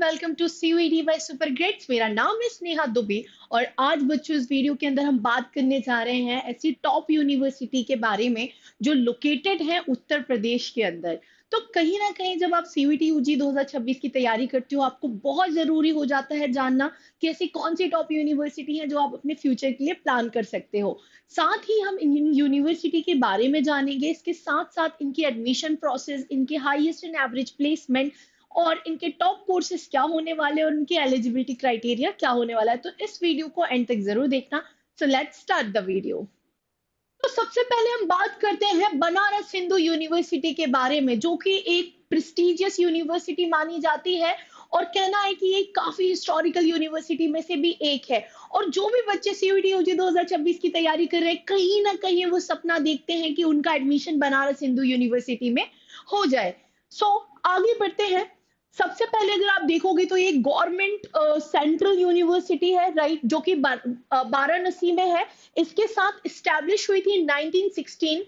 Welcome to CUET by super grades. मेरा नाम है स्नेहा दुबे और आज बच्चों इस वीडियो के अंदर हम बात करने जा रहे हैं ऐसी टॉप यूनिवर्सिटी के बारे में जो लोकेटेड है उत्तर प्रदेश के अंदर। तो कहीं ना कहीं जब आप सीयूईटी यूजी 2026 की तैयारी करते हो आपको बहुत जरूरी हो जाता है जानना कि ऐसी कौन सी टॉप यूनिवर्सिटी है जो आप अपने फ्यूचर के लिए प्लान कर सकते हो। साथ ही हम इन यूनिवर्सिटी के बारे में जानेंगे, इसके साथ साथ इनकी एडमिशन प्रोसेस, इनके हाईएस्ट एंड एवरेज प्लेसमेंट और इनके टॉप कोर्सेज क्या होने वाले और उनकी एलिजिबिलिटी क्राइटेरिया क्या होने वाला है। तो इस वीडियो को एंड तक जरूर देखना। So let's start the video. तो सबसे पहले हम बात करते हैं बनारस हिंदू यूनिवर्सिटी के बारे में, जो कि एक प्रेस्टिजियस यूनिवर्सिटी मानी जाती है और कहना है कि ये काफी हिस्टोरिकल यूनिवर्सिटी में से भी एक है। और जो भी बच्चे सीयूईटी यूजी 2026 की तैयारी कर रहे हैं कहीं ना कहीं वो सपना देखते हैं कि उनका एडमिशन बनारस हिंदू यूनिवर्सिटी में हो जाए। आगे बढ़ते हैं। सबसे पहले अगर आप देखोगे तो ये गवर्नमेंट सेंट्रल यूनिवर्सिटी है, राइट, जो कि वाराणसी में है। इसके साथ इस्टेब्लिश हुई थी 1916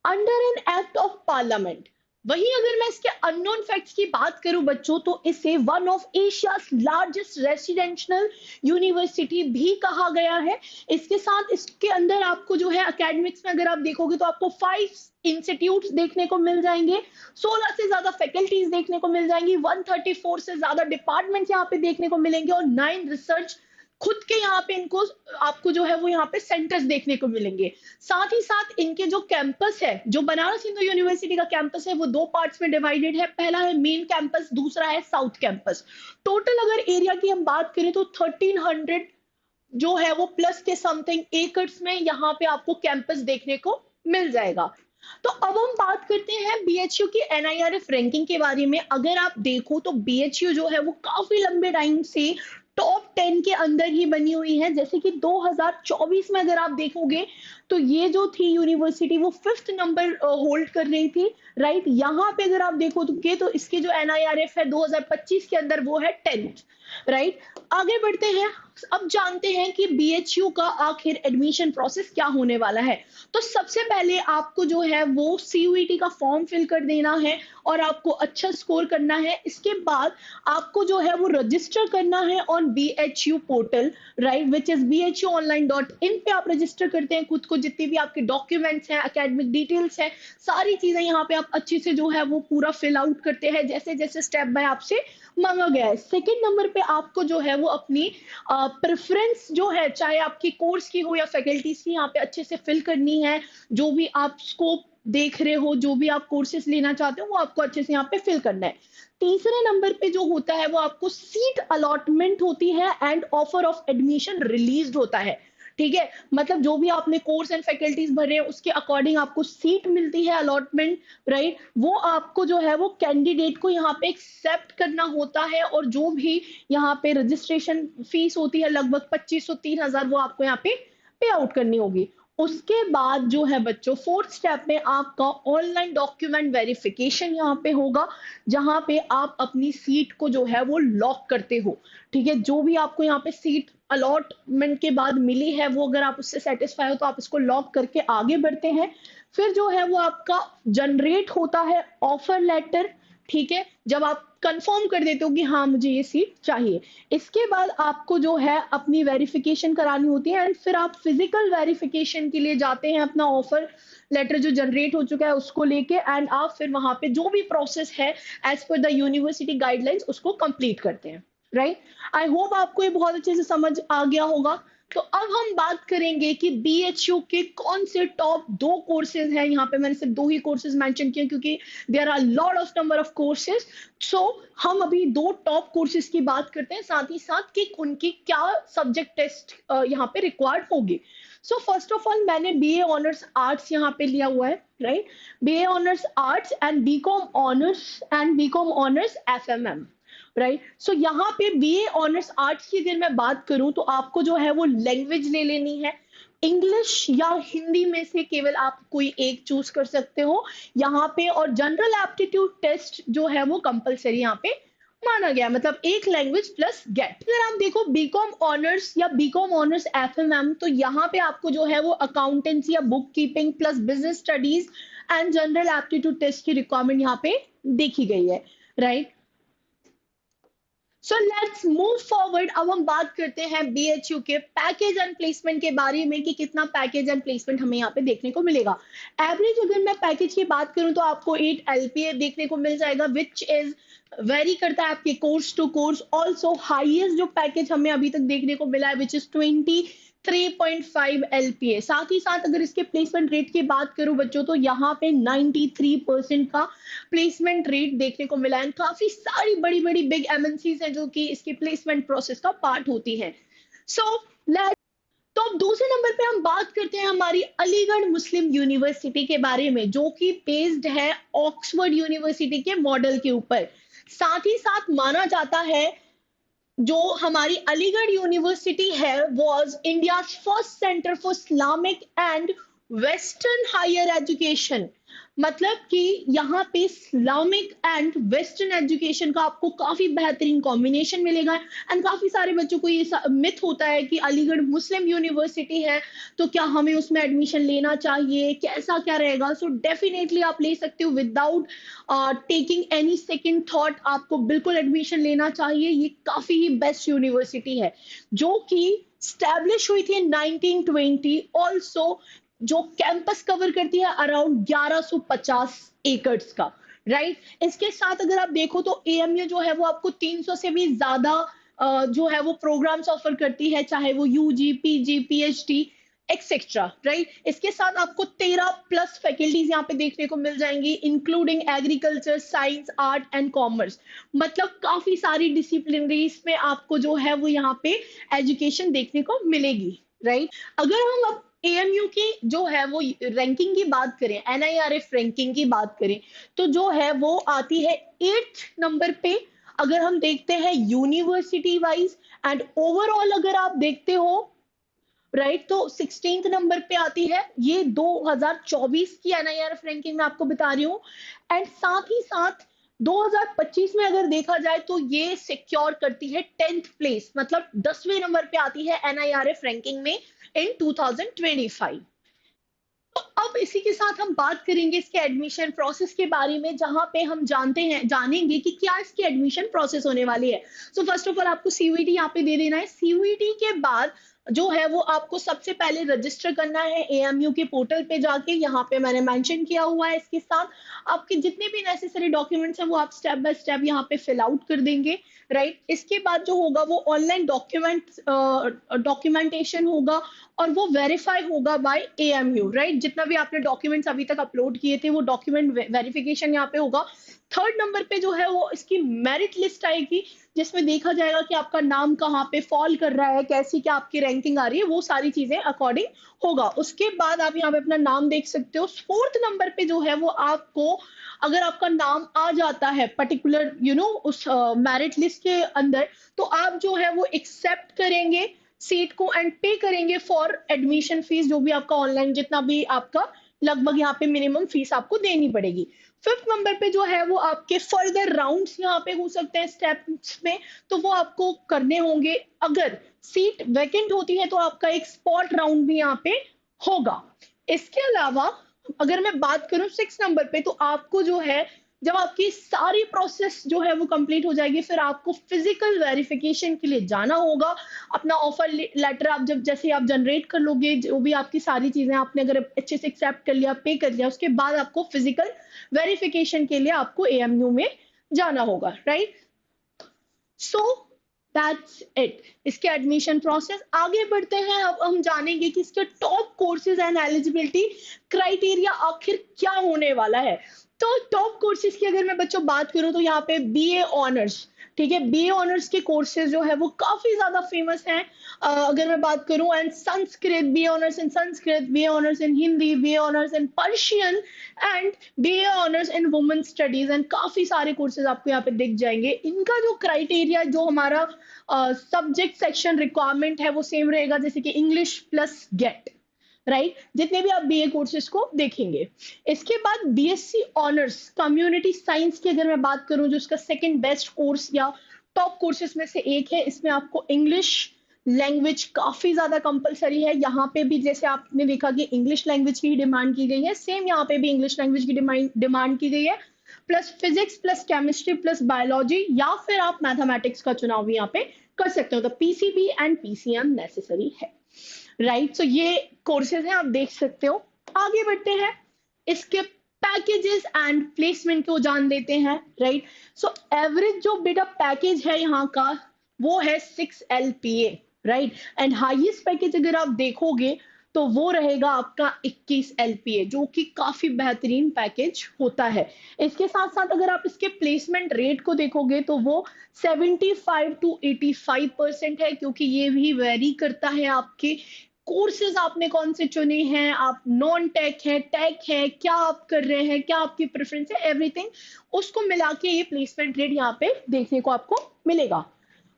under an act of parliament. वहीं अगर मैं इसके अननोन फैक्ट्स की बात करूं बच्चों तो इसे one of Asia's largest residential university भी कहा गया है। इसके साथ इसके अंदर आपको जो है एकेडमिक्स में अगर आप देखोगे तो आपको 5 इंस्टीट्यूट्स देखने को मिल जाएंगे, 16 से ज्यादा फैकल्टीज देखने को मिल जाएंगी, 134 से ज्यादा डिपार्टमेंट्स यहाँ पे देखने को मिलेंगे और 9 रिसर्च खुद के यहाँ पे इनको आपको जो है वो यहाँ पे सेंटर्स देखने को मिलेंगे। साथ ही साथ इनके जो कैंपस है, जो बनारस हिंदू यूनिवर्सिटी का कैंपस है, वो 2 पार्ट्स में डिवाइडेड है। पहला है मेन कैंपस, दूसरा है साउथ कैंपस। टोटल अगर एरिया की हम बात करें तो 1300 जो है वो प्लस के समथिंग एकर्स में यहाँ पे आपको कैंपस देखने को मिल जाएगा। तो अब हम बात करते हैं बीएचयू की एनआईआरएफ रैंकिंग के बारे में। अगर आप देखो तो बीएचयू जो है वो काफी लंबे टाइम से टॉप 10 के अंदर ही बनी हुई है। जैसे कि 2024 में अगर आप देखोगे तो ये जो थी यूनिवर्सिटी वो 5th नंबर होल्ड कर रही थी, राइट। यहाँ पे अगर आप देखोगे तो इसकी जो एनआईआरएफ है 2025 के अंदर वो है 10th, राइट। आगे बढ़ते हैं। अब जानते हैं कि बीएचयू का आखिर एडमिशन प्रोसेस क्या होने वाला है। तो सबसे पहले आपको जो है वो सीयूईटी का फॉर्म फिल कर देना है और आपको अच्छा स्कोर करना है। इसके बाद आपको जो है वो रजिस्टर करना है on BHU portal, right, which is bhuonline.in पे आप रजिस्टर करते हैं खुद को। जितनी भी आपके डॉक्यूमेंट्स हैं, एकेडमिक डिटेल्स हैं, सारी चीजें यहाँ पे आप अच्छे से जो है वो पूरा फिल आउट करते हैं जैसे जैसे स्टेप बाय आपसे मांगा गया है। सेकेंड नंबर पे आपको जो है वो अपनी प्रेफरेंस जो है, चाहे आपकी कोर्स की हो या फैकल्टीज की, यहाँ पे अच्छे से फिल करनी है। जो भी आप स्कोप देख रहे हो, जो भी आप कोर्सेज लेना चाहते हो वो आपको अच्छे से यहाँ पे फिल करना है। तीसरे नंबर पे जो होता है वो आपको सीट अलॉटमेंट होती है and offer of admission released होता है, ठीक है। मतलब जो भी आपने कोर्स एंड फैकल्टीज भरे हैं उसके अकॉर्डिंग आपको सीट मिलती है, अलॉटमेंट, राइट। वो आपको जो है वो कैंडिडेट को यहाँ पे एक्सेप्ट करना होता है और जो भी यहाँ पे रजिस्ट्रेशन फीस होती है लगभग 2500-3000 वो आपको यहाँ पे आउट करनी होगी। उसके बाद जो है बच्चों 4th स्टेप में आपका ऑनलाइन डॉक्यूमेंट वेरिफिकेशन यहाँ पे होगा, जहां पे आप अपनी सीट को जो है वो लॉक करते हो, ठीक है। जो भी आपको यहाँ पे सीट अलॉटमेंट के बाद मिली है वो अगर आप उससे सेटिस्फाई हो तो आप इसको लॉक करके आगे बढ़ते हैं। फिर जो है वो आपका जनरेट होता है ऑफर लेटर, ठीक है, जब आप कंफर्म कर देते हो कि हाँ मुझे ये सीट चाहिए। इसके बाद आपको जो है अपनी वेरिफिकेशन करानी होती है एंड फिर आप फिजिकल वेरिफिकेशन के लिए जाते हैं अपना ऑफर लेटर जो जनरेट हो चुका है उसको लेके, एंड आप फिर वहां पे जो भी प्रोसेस है as per the university guidelines उसको कंप्लीट करते हैं, राइट। आई होप आपको ये बहुत अच्छे से समझ आ गया होगा। तो अब हम बात करेंगे कि बीएचयू के कौन से टॉप 2 कोर्सेज हैं। यहाँ पे मैंने सिर्फ 2 ही कोर्सेज मेंशन किए क्योंकि there are lot of number of courses. So हम अभी 2 टॉप कोर्सेज की बात करते हैं, साथ ही साथ कि उनकी क्या सब्जेक्ट टेस्ट यहाँ पे रिक्वायर्ड होगी। सो फर्स्ट ऑफ ऑल मैंने बीए ऑनर्स आर्ट्स यहाँ पे लिया हुआ है, right. BA honours arts and BCom honours FMM, right. So यहाँ पे बीए ऑनर्स आर्ट्स की अगर मैं बात करूं तो आपको जो है वो लैंग्वेज ले लेनी है, इंग्लिश या हिंदी में से केवल आप कोई एक चूज कर सकते हो यहाँ पे। और जनरल एप्टीट्यूड टेस्ट जो है वो कंपलसरी यहाँ पे माना गया, मतलब एक लैंग्वेज प्लस गेट। अगर आप देखो बीकॉम ऑनर्स या बीकॉम ऑनर्स एफएमएम तो यहाँ पे आपको जो है वो accountancy or book keeping plus business studies and general aptitude test की रिक्वायरमेंट यहाँ पे देखी गई है, right. So let's move forward. अब हम बात करते हैं बीएचयू के पैकेज एंड प्लेसमेंट के बारे में कि कितना पैकेज एंड प्लेसमेंट हमें यहाँ पे देखने को मिलेगा। एवरेज अगर मैं पैकेज की बात करूं तो आपको 8 एलपीए देखने को मिल जाएगा, विच इज वेरी करता है आपके course to course. Also highest जो पैकेज हमें अभी तक देखने को मिला है विच इज 23.5 एलपीए। साथ ही साथ अगर इसके प्लेसमेंट रेट की बात करूं बच्चों तो यहाँ पे 93% का प्लेसमेंट रेट देखने को मिला है। काफी सारी बड़ी बड़ी बिग एमएनसीज हैं जो कि इसके प्लेसमेंट प्रोसेस का पार्ट होती हैं। सो तो अब दूसरे नंबर पे हम बात करते हैं हमारी अलीगढ़ मुस्लिम यूनिवर्सिटी के बारे में, जो कि बेस्ड है ऑक्सफोर्ड यूनिवर्सिटी के मॉडल के ऊपर। साथ ही साथ माना जाता है जो हमारी अलीगढ़ यूनिवर्सिटी है was India first centre for Islamic and western higher education. मतलब कि यहाँ पे इस्लामिक एंड वेस्टर्न एजुकेशन का आपको काफी बेहतरीन कॉम्बिनेशन मिलेगा। एंड काफी सारे बच्चों को ये मिथ होता है कि अलीगढ़ मुस्लिम यूनिवर्सिटी है तो क्या हमें उसमें एडमिशन लेना चाहिए, कैसा क्या रहेगा। सो डेफिनेटली आप ले सकते हो without taking any second thought, आपको बिल्कुल एडमिशन लेना चाहिए। ये काफी ही बेस्ट यूनिवर्सिटी है जो कि स्टैब्लिश हुई थी 1920। ऑल्सो जो कैंपस कवर करती है अराउंड 1150 एकर्स का, राइट। इसके साथ अगर आप देखो तो एएमयू जो है वो आपको 300 से भी ज्यादा जो है वो प्रोग्राम्स ऑफर करती है, चाहे वो UG PG PhD etcetera, right. इसके साथ आपको 13 प्लस फैकल्टीज यहाँ पे देखने को मिल जाएंगी, including agriculture, science, art and commerce. मतलब काफी सारी डिसिप्लिनरीज में आपको जो है वो यहाँ पे एजुकेशन देखने को मिलेगी, राइट। अगर हम अब एएमयू की जो है वो रैंकिंग की बात करें, एनआईआरएफ रैंकिंग की बात करें तो जो है वो आती है 8th नंबर पे अगर हम देखते हैं यूनिवर्सिटी वाइज। एंड ओवरऑल अगर आप देखते हो, राइट, तो 16th नंबर पे आती है। ये 2024 की एनआईआरएफ रैंकिंग मैं आपको बता रही हूँ। एंड साथ ही साथ 2025 में अगर देखा जाए तो ये सिक्योर करती है 10th प्लेस, मतलब 10वें नंबर पे आती है एनआईआरएफ रैंकिंग में इन 2025। तो अब इसी के साथ हम बात करेंगे इसके एडमिशन प्रोसेस के बारे में, जहां पे हम जानेंगे कि क्या इसकी एडमिशन प्रोसेस होने वाली है। सो फर्स्ट ऑफ ऑल आपको सीयूईटी यहाँ पे दे देना है। सीयूईटी के बाद जो है वो आपको सबसे पहले रजिस्टर करना है एएमयू के पोर्टल पे जाके। यहाँ पे मैंने मेंशन किया हुआ है। इसके साथ आपके जितने भी नेसेसरी डॉक्यूमेंट्स हैं वो आप स्टेप बाय स्टेप यहाँ पे फिल आउट कर देंगे, राइट। इसके बाद जो होगा वो ऑनलाइन डॉक्यूमेंटेशन होगा और वो वेरीफाई होगा बाय एएमयू, राइट। जितना भी आपने डॉक्यूमेंट्स अभी तक अपलोड किए थे वो डॉक्यूमेंट वेरिफिकेशन यहाँ पे होगा। थर्ड नंबर पे जो है वो इसकी मेरिट लिस्ट आएगी, जिसमें देखा जाएगा कि आपका नाम कहाँ पे फॉल कर रहा है, कैसी क्या आपकी रैंकिंग आ रही है, वो सारी चीजें अकॉर्डिंग होगा। उसके बाद आप यहाँ पे अपना नाम देख सकते हो। फोर्थ नंबर पे जो है वो आपको, अगर आपका नाम आ जाता है पर्टिकुलर उस मेरिट लिस्ट के अंदर, तो आप जो है वो एक्सेप्ट करेंगे सीट को एंड पे करेंगे फॉर एडमिशन फीस, जो भी आपका ऑनलाइन जितना भी आपका लगभग यहाँ पे मिनिमम फीस आपको देनी पड़ेगी। फिफ्थ नंबर पे जो है वो आपके फर्दर राउंड्स यहाँ पे हो सकते हैं स्टेप्स में, तो वो आपको करने होंगे। अगर सीट वैकेंट होती है तो आपका एक स्पॉट राउंड भी यहाँ पे होगा। इसके अलावा अगर मैं बात करूं 6 नंबर पे, तो आपको जो है जब आपकी सारी प्रोसेस जो है वो कंप्लीट हो जाएगी फिर आपको फिजिकल वेरिफिकेशन के लिए जाना होगा। अपना ऑफर लेटर आप जब जैसे आप जनरेट कर लोगे, जो भी आपकी सारी चीजें आपने अगर अच्छे से एक्सेप्ट कर लिया, पे कर लिया, उसके बाद आपको फिजिकल वेरिफिकेशन के लिए आपको एएमयू में जाना होगा, राइट। सो दैट्स इट, इसके एडमिशन प्रोसेस। आगे बढ़ते हैं, अब हम जानेंगे कि इसके top courses and eligibility criteria आखिर क्या होने वाला है। तो टॉप कोर्सेज की अगर मैं बच्चों बात करूं तो यहाँ पे बीए ऑनर्स, ठीक है, बीए ऑनर्स के कोर्सेज जो है वो काफी ज्यादा फेमस हैं। अगर मैं बात करूं and Sanskrit, BA honours in Sanskrit, BA honours in Hindi, BA honours in Persian and BA honours in women studies, and काफी सारे कोर्सेज आपको यहाँ पे दिख जाएंगे। इनका जो क्राइटेरिया, जो हमारा सब्जेक्ट सेक्शन रिक्वायरमेंट है वो सेम रहेगा, जैसे कि इंग्लिश प्लस गेट, राइट, जितने भी आप बीए कोर्सेज को देखेंगे। इसके बाद बीएससी ऑनर्स कम्युनिटी साइंस की अगर मैं बात करूं, जो इसका सेकंड बेस्ट कोर्स या टॉप कोर्सेज में से एक है, इसमें आपको इंग्लिश लैंग्वेज काफी ज्यादा कंपलसरी है। यहाँ पे भी जैसे आपने देखा कि इंग्लिश लैंग्वेज की डिमांड की गई है, सेम यहाँ पे भी इंग्लिश लैंग्वेज की डिमांड की गई है। Plus physics plus chemistry plus biology, या फिर आप मैथमेटिक्स का चुनाव यहाँ पे कर सकते हो। तो पीसीबी एंड पीसीएम नेसेसरी है, राइट। सो ये कोर्सेज हैं, आप देख सकते हो। आगे बढ़ते हैं, इसके पैकेजेस एंड प्लेसमेंट को जान लेते हैं, राइट। सो एवरेज जो बेटा पैकेज है यहाँ का वो है 6 LPA, right. And highest package अगर आप देखोगे तो वो रहेगा आपका 21 LPA, जो कि काफी बेहतरीन पैकेज होता है। इसके साथ साथ अगर आप इसके प्लेसमेंट रेट को देखोगे तो वो 75 to 85% है, क्योंकि ये भी वेरी करता है आपके कोर्सेज आपने कौन से चुने हैं, आप नॉन टेक है, टेक है, क्या आप कर रहे हैं, क्या आपकी प्रेफरेंस है, एवरीथिंग उसको मिला के ये प्लेसमेंट रेट यहाँ पे देखने को आपको मिलेगा।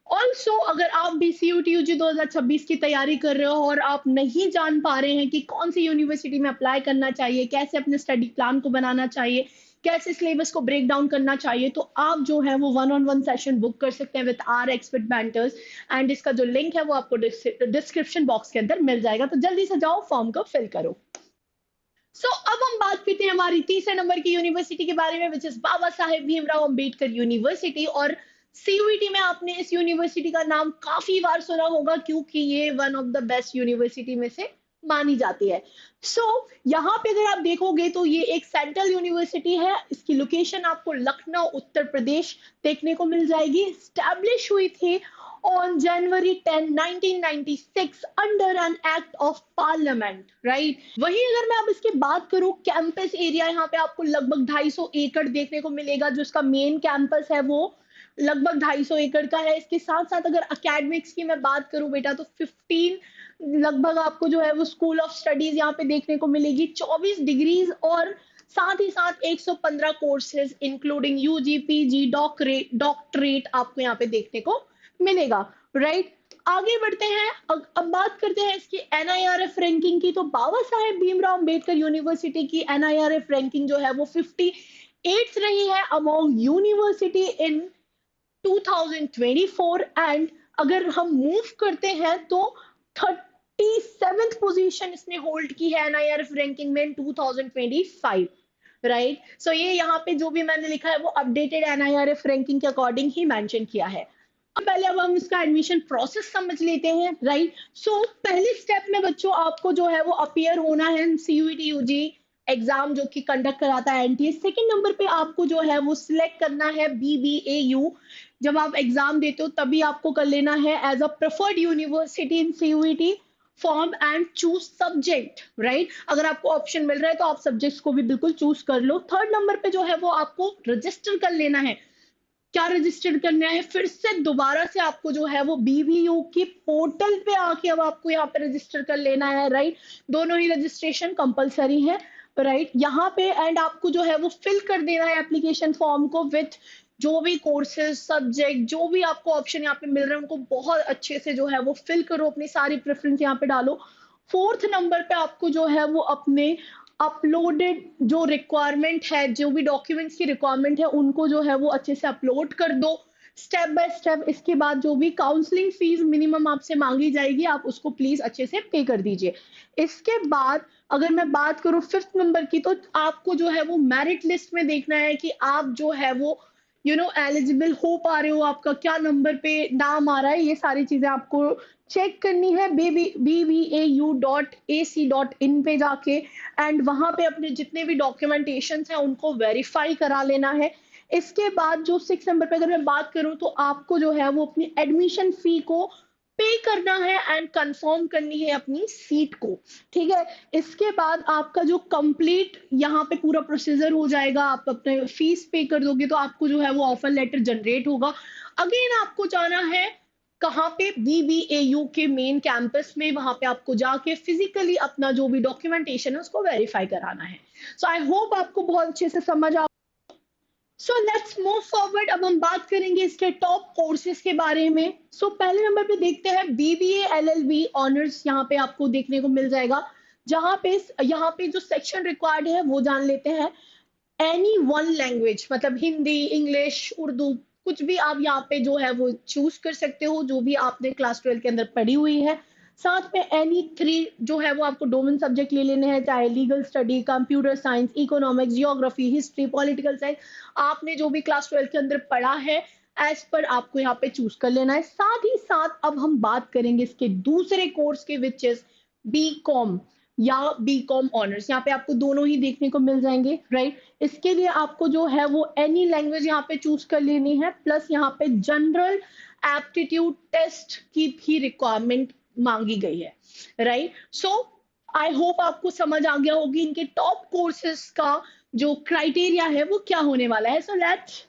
ऑल्सो अगर आप भी CUT UG 2026 की तैयारी कर रहे हो और आप नहीं जान पा रहे हैं कि कौन सी यूनिवर्सिटी में अप्लाई करना चाहिए, कैसे अपने स्टडी प्लान को बनाना चाहिए, कैसे सिलेबस को ब्रेक डाउन करना चाहिए, तो आप जो है वो 1-on-1 सेशन बुक कर सकते हैं with our expert mentors. And इसका जो लिंक है वो आपको डिस्क्रिप्शन बॉक्स के अंदर मिल जाएगा, तो जल्दी से जाओ फॉर्म को फिल करो। अब हम बात करते हैं हमारी तीसरे नंबर की यूनिवर्सिटी के बारे में, which is Baba Saheb Bhimrao Ambedkar university. और CUET में आपने इस यूनिवर्सिटी का नाम काफी बार सुना होगा, क्योंकि ये one of the best university में से मानी जाती है। यहाँ पे अगर आप देखोगे तो ये एक सेंट्रल यूनिवर्सिटी है। इसकी लोकेशन आपको लखनऊ उत्तर प्रदेश देखने को मिल जाएगी। स्टैब्लिश हुई थी on January 10, 1996 under an act of parliament, right? वहीं अगर मैं अब इसकी बात करूं, कैंपस एरिया यहाँ पे आपको लगभग 250 एकड़ देखने को मिलेगा। जो इसका मेन कैंपस है वो लगभग 250 एकड़ का है। इसके साथ साथ अगर एकेडमिक्स की मैं बात करूं बेटा, तो 15 लगभग आपको जो है वो स्कूल ऑफ स्टडीज यहाँ पे देखने को मिलेगी, 24 डिग्रीज और साथ ही साथ 115 courses including UG PG doctorate आपको यहाँ पे देखने को मिलेगा, राइट। आगे बढ़ते हैं, अब बात करते हैं इसकी NIRF रैंकिंग की। तो बाबा साहेब भीमराव अंबेडकर यूनिवर्सिटी की NIRF रैंकिंग जो है वो 58 रही है अमॉन्ग यूनिवर्सिटी इन 2024। एंड अगर हम मूव करते हैं तो 37th पोजीशन इसने होल्ड की है NIRF रैंकिंग में 2025, राइट। सो ये यहाँ पे जो भी मैंने लिखा है वो अपडेटेड NIRF रैंकिंग के अकॉर्डिंग ही मेंशन किया है। पहले अब हम इसका एडमिशन प्रोसेस समझ लेते हैं, राइट। पहले स्टेप में बच्चों आपको जो है वो अपीयर होना है CUET UG एग्जाम, जो कि कंडक्ट कराता है NTA। सेकंड नंबर पे आपको जो है वो सिलेक्ट करना है BBAU। जब आप एग्जाम देते हो तभी आपको कर लेना है as a preferred university in CUET form and choose subject, right. अगर आपको ऑप्शन मिल रहा है तो आप सब्जेक्ट्स को भी बिल्कुल चूज कर लो। थर्ड नंबर पे जो है वो आपको रजिस्टर कर लेना है। क्या रजिस्टर करना है, फिर से दोबारा से आपको जो है वो BBU की पोर्टल पे आके अब आपको यहाँ पे रजिस्टर कर लेना है, राइट। दोनों ही रजिस्ट्रेशन कंपलसरी है, राइट, यहाँ पे। एंड आपको जो है वो फिल कर देना है एप्लीकेशन फॉर्म को विथ जो भी कोर्सेज सब्जेक्ट जो भी आपको ऑप्शन यहाँ पे मिल रहे हैं उनको बहुत अच्छे से जो है वो फिल करो, अपनी सारी प्रेफरेंस यहाँ पे डालो। फोर्थ नंबर पे आपको जो है वो अपने अपलोडेड जो रिक्वायरमेंट है, जो भी डॉक्यूमेंट्स की रिक्वायरमेंट है उनको जो है वो अच्छे से अपलोड कर दो स्टेप बाय स्टेप। इसके बाद जो भी काउंसलिंग फीस मिनिमम आपसे मांगी जाएगी आप उसको प्लीज अच्छे से पे कर दीजिए। इसके बाद अगर मैं बात करूं फिफ्थ नंबर की, तो आपको जो है वो मेरिट लिस्ट में देखना है कि आप जो है वो एलिजिबल हो पा रहे हो, आपका क्या नंबर पे नाम आ रहा है, ये सारी चीजें आपको चेक करनी है bbau.ac.in पे जाके। एंड वहां पे अपने जितने भी डॉक्यूमेंटेशन हैं उनको वेरीफाई करा लेना है। इसके बाद जो 6 नंबर पे अगर मैं बात करूं तो आपको जो है वो अपनी एडमिशन फी को पे करना है एंड कंफर्म करनी है अपनी सीट को, ठीक है। इसके बाद आपका जो कंप्लीट यहाँ पे पूरा प्रोसीजर हो जाएगा, आप अपने फीस पे कर दोगे तो आपको जो है वो ऑफर लेटर जनरेट होगा। अगेन आपको जाना है कहाँ पे, BBAU के मेन कैंपस में, वहां पे आपको जाके फिजिकली अपना जो भी डॉक्यूमेंटेशन है उसको वेरीफाई कराना है। सो आई होप आपको बहुत अच्छे से समझ आ। Let's move forward. अब हम बात करेंगे इसके टॉप कोर्सेज के बारे में। पहले नंबर पे देखते हैं BBA LLB ऑनर्स, यहाँ पे आपको देखने को मिल जाएगा। यहाँ पे जो सेक्शन रिक्वायर्ड है वो जान लेते हैं। एनी वन लैंग्वेज, मतलब हिंदी, इंग्लिश, उर्दू, कुछ भी आप यहाँ पे जो है वो चूज कर सकते हो, जो भी आपने क्लास 12 के अंदर पढ़ी हुई है। साथ में एनी 3 जो है वो आपको डोमेन सब्जेक्ट ले लेने हैं, चाहे legal study, computer science, economics, geography, history, political science, आपने जो भी क्लास 12 के अंदर पढ़ा है एज पर आपको यहाँ पे चूज कर लेना है। साथ ही साथ अब हम बात करेंगे इसके दूसरे कोर्स के, विच इज बी कॉम या बी कॉम ऑनर्स। यहाँ पे आपको दोनों ही देखने को मिल जाएंगे, राइट। इसके लिए आपको जो है वो एनी लैंग्वेज यहाँ पे चूज कर लेनी है, प्लस यहाँ पे जनरल एप्टीट्यूड टेस्ट की भी रिक्वायरमेंट मांगी गई है, राइट। सो आई होप आपको समझ आ गया होगी इनके टॉप कोर्सेज का जो क्राइटेरिया है वो क्या होने वाला है। सो लेट्स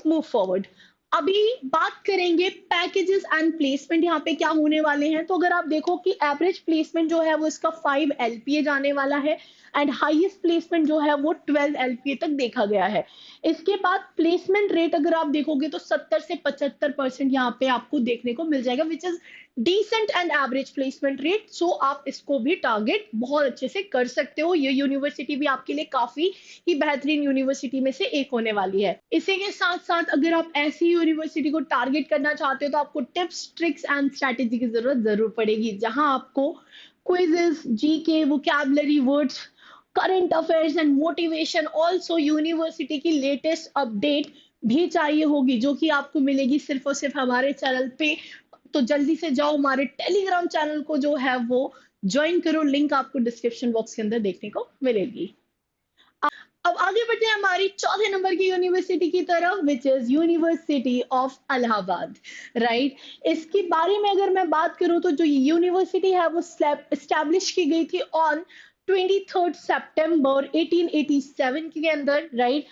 मूव फॉरवर्ड। अभी बात करेंगे पैकेजेस एंड प्लेसमेंट यहाँ पे क्या होने वाले हैं। तो अगर आप देखो कि एवरेज प्लेसमेंट जो है वो इसका 5 LPA जाने वाला है एंड हाईएस्ट प्लेसमेंट जो है वो 12 LPA तक देखा गया है। इसके बाद प्लेसमेंट रेट अगर आप देखोगे तो 70 से 75% यहाँ पे आपको देखने को मिल जाएगा, which is decent and average placement rate. So आप इसको भी टारगेट बहुत अच्छे से कर सकते हो। ये यूनिवर्सिटी भी आपके लिए काफी ही बेहतरीन यूनिवर्सिटी में से एक होने वाली है। इसी के साथ साथ अगर आप ऐसी यूनिवर्सिटी को टारगेट करना चाहते हो तो आपको टिप्स, ट्रिक्स एंड स्ट्रेटेजी की जरूरत जरूर पड़ेगी, जहां आपको quizzes, GK, vocabulary words, current affairs and motivation, also university की लेटेस्ट अपडेट भी चाहिए होगी, जो कि आपको मिलेगी सिर्फ और सिर्फ हमारे चैनल पे। तो जल्दी से जाओ हमारे टेलीग्राम चैनल को जो है वो ज्वाइन करो, लिंक आपको डिस्क्रिप्शन बॉक्स के अंदर देखने को मिलेगी। अब आगे बढ़ते हैं हमारी चौथे नंबर की यूनिवर्सिटी की तरफ, which is university of Allahabad, right. इसके बारे में अगर मैं बात करूं तो जो यूनिवर्सिटी है वो स्टैब्लिश की गई थी ऑन 23 सितंबर 1887 के अंदर, राइट।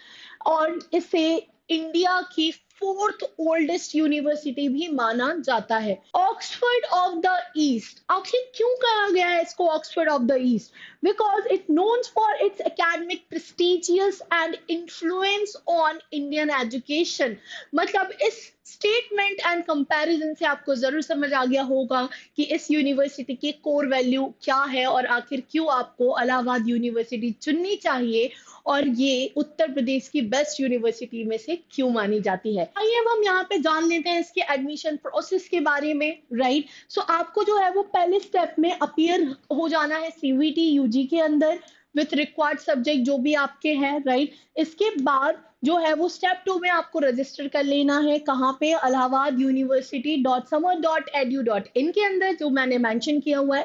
और इसे इंडिया की 4th ओल्डेस्ट यूनिवर्सिटी भी माना जाता है। ऑक्सफोर्ड ऑफ द ईस्ट, आखिर क्यों कहा गया है इसको Oxford of the east? Because it known for its academic prestigious and influence on Indian education. मतलब इस स्टेटमेंट एंड कंपैरिजन से आपको जरूर समझ आ गया होगा कि इस यूनिवर्सिटी की कोर वैल्यू क्या है और आखिर क्यों आपको इलाहाबाद यूनिवर्सिटी चुननी चाहिए और ये उत्तर प्रदेश की बेस्ट यूनिवर्सिटी में से क्यों मानी जाती है। आइए अब हम यहाँ पे जान लेते हैं इसके एडमिशन प्रोसेस के बारे में, राइट। सो आपको जो है वो पहले स्टेप में अपीयर हो जाना है CVT UG के अंदर विथ रिक्वायर्ड सब्जेक्ट जो भी आपके हैं, राइट। इसके बाद जो है वो स्टेप 2 में आपको रजिस्टर कर लेना है, कहाँ पे? इलाहाबाद university.samar.edu.in के अंदर, जो मैंने मेंशन किया हुआ है।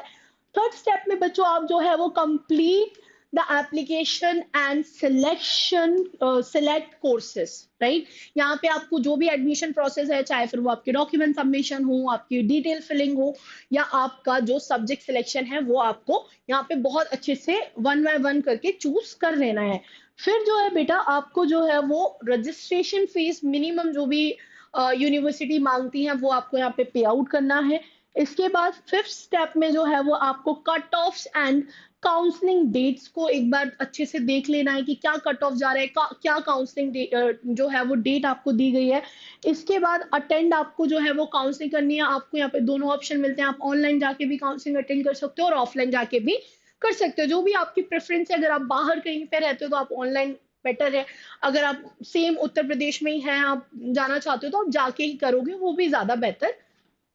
थर्ड स्टेप में बच्चों आप जो है वो complete the application and select courses, right. यहाँ पे आपको जो भी एडमिशन प्रोसेस है, चाहे फिर वो आपके डॉक्यूमेंट सबमिशन हो, आपकी डिटेल फिलिंग हो, या आपका जो सब्जेक्ट सिलेक्शन है, वो आपको यहाँ पे बहुत अच्छे से 1 बाय 1 करके चूज कर लेना है। फिर जो है बेटा आपको जो है वो रजिस्ट्रेशन फीस मिनिमम जो भी यूनिवर्सिटी मांगती है वो आपको यहाँ पे पे आउट करना है। इसके बाद फिफ्थ स्टेप में जो है वो आपको cut offs and counselling dates को एक बार अच्छे से देख लेना है कि क्या कट ऑफ जा रहा है, क्या काउंसलिंग जो है वो डेट आपको दी गई है। इसके बाद अटेंड आपको जो है वो काउंसलिंग करनी है। आपको यहाँ पे दोनों ऑप्शन मिलते हैं, आप ऑनलाइन जाके भी काउंसलिंग अटेंड कर सकते हो और ऑफलाइन जाके भी कर सकते हो, जो भी आपकी प्रेफरेंस है। अगर आप बाहर कहीं पे रहते हो तो आप ऑनलाइन बेटर है, अगर आप सेम उत्तर प्रदेश में ही हैं, आप जाना चाहते हो तो आप जाके ही करोगे, वो भी ज्यादा बेहतर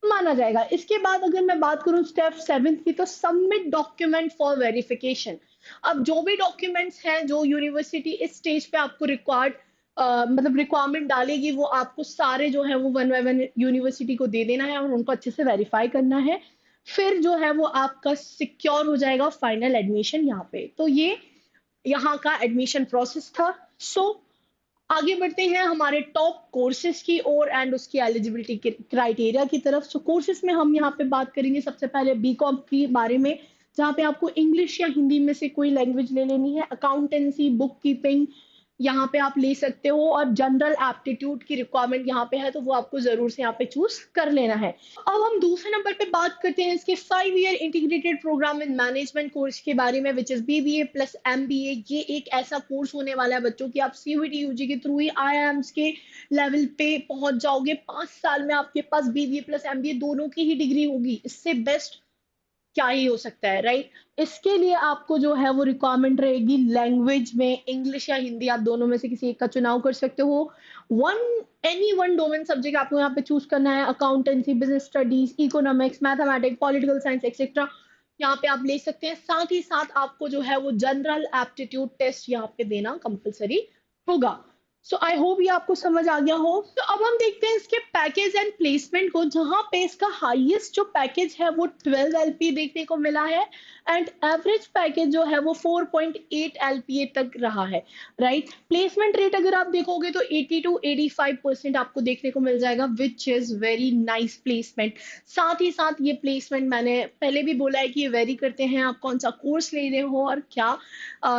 माना जाएगा। इसके बाद अगर मैं बात करूं स्टेप 7 की, तो सबमिट डॉक्यूमेंट फॉर वेरिफिकेशन। अब जो भी डॉक्यूमेंट्स हैं जो यूनिवर्सिटी इस स्टेज पे आपको रिक्वायर्ड मतलब रिक्वायरमेंट डालेगी, वो आपको सारे जो है वो 1 बाय 1 यूनिवर्सिटी को दे देना है और उनको अच्छे से वेरीफाई करना है। फिर जो है वो आपका सिक्योर हो जाएगा फाइनल एडमिशन यहाँ पे। तो ये यहाँ का एडमिशन प्रोसेस था। सो आगे बढ़ते हैं हमारे टॉप कोर्सेज की ओर एंड उसकी एलिजिबिलिटी के क्राइटेरिया की तरफ। सो कोर्सेज में हम यहाँ पे बात करेंगे सबसे पहले बीकॉम के बारे में, जहाँ पे आपको इंग्लिश या हिंदी में से कोई लैंग्वेज ले लेनी है। अकाउंटेंसी, बुक कीपिंग यहाँ पे आप ले सकते हो, और जनरल एप्टीट्यूड की रिक्वायरमेंट यहाँ पे है तो वो आपको जरूर से यहाँ पे चूज कर लेना है। अब हम दूसरे नंबर पे बात करते हैं इसके 5 year integrated programme in management course के बारे में, which is BBA plus MBA। ये एक ऐसा कोर्स होने वाला है बच्चों की, आप CVT UG के थ्रू ही IIMs के लेवल पे पहुंच जाओगे। 5 साल में आपके पास BBA प्लस MBA दोनों की ही डिग्री होगी। इससे बेस्ट क्या ही हो सकता है, राइट? इसके लिए आपको जो है वो रिक्वायरमेंट रहेगी लैंग्वेज में, इंग्लिश या हिंदी, आप दोनों में से किसी एक का चुनाव कर सकते हो। One any one domain subject आपको यहाँ पे चूज करना है, accountancy, business studies, economics, mathematics, political science etcetera, यहाँ पे आप ले सकते हैं। साथ ही साथ आपको जो है वो जनरल एप्टीट्यूड टेस्ट यहाँ पे देना कंपलसरी होगा। सो आई होप ये आपको समझ आ गया हो। तो अब हम देखते हैं इसके पैकेज एंड प्लेसमेंट को, जहां पे इसका हाईएस्ट जो पैकेज है वो 12 एलपीए देखने को मिला है, एंड एवरेज पैकेज जो है वो 4.8 एलपीए तक रहा है, राइट? प्लेसमेंट रेट अगर आप देखोगे तो 80 to 85% आपको देखने को मिल जाएगा, which is very nice placement. साथ ही साथ ये प्लेसमेंट मैंने पहले भी बोला है कि ये वेरी करते हैं आप कौन सा कोर्स ले रहे हो और क्या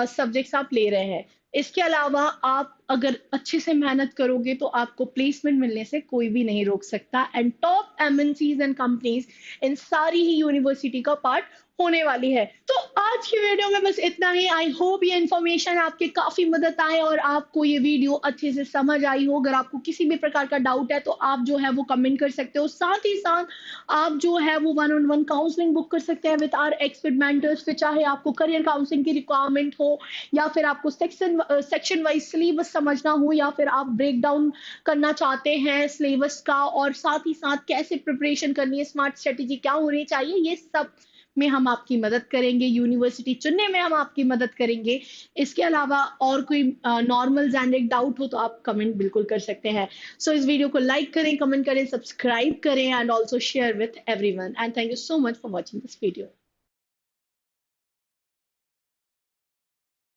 सब्जेक्ट्स आप ले रहे हैं। इसके अलावा आप अगर अच्छे से मेहनत करोगे तो आपको प्लेसमेंट मिलने से कोई भी नहीं रोक सकता, and top MNCs and companies in सारी ही यूनिवर्सिटी का पार्ट होने वाली है। तो आज की वीडियो में बस इतना ही। आई होप ये इन्फॉर्मेशन आपके काफी मदद आए और आपको ये वीडियो अच्छे से समझ आई हो। अगर आपको किसी भी प्रकार का डाउट है तो आप जो है वो कमेंट कर सकते हो। साथ ही साथ आप जो है वो 1-on-1 काउंसलिंग बुक कर सकते हैं विद आवर एक्सपर्ट मेंटर्स, फिर चाहे आपको करियर काउंसलिंग की रिक्वायरमेंट हो, या फिर आपको सेक्शन वाइज सिलेबस समझना हो, या फिर आप ब्रेक डाउन करना चाहते हैं सिलेबस का, और साथ ही साथ कैसे प्रिपरेशन करनी है, स्मार्ट स्ट्रेटेजी क्या होनी चाहिए, ये सब में हम आपकी मदद करेंगे। यूनिवर्सिटी चुनने में हम आपकी मदद करेंगे। इसके अलावा और कोई नॉर्मल जेनरिक डाउट हो तो आप कमेंट बिल्कुल कर सकते हैं। सो इस वीडियो को लाइक करें, कमेंट करें, सब्सक्राइब करें, and also share with everyone, and thank you so much for watching this video.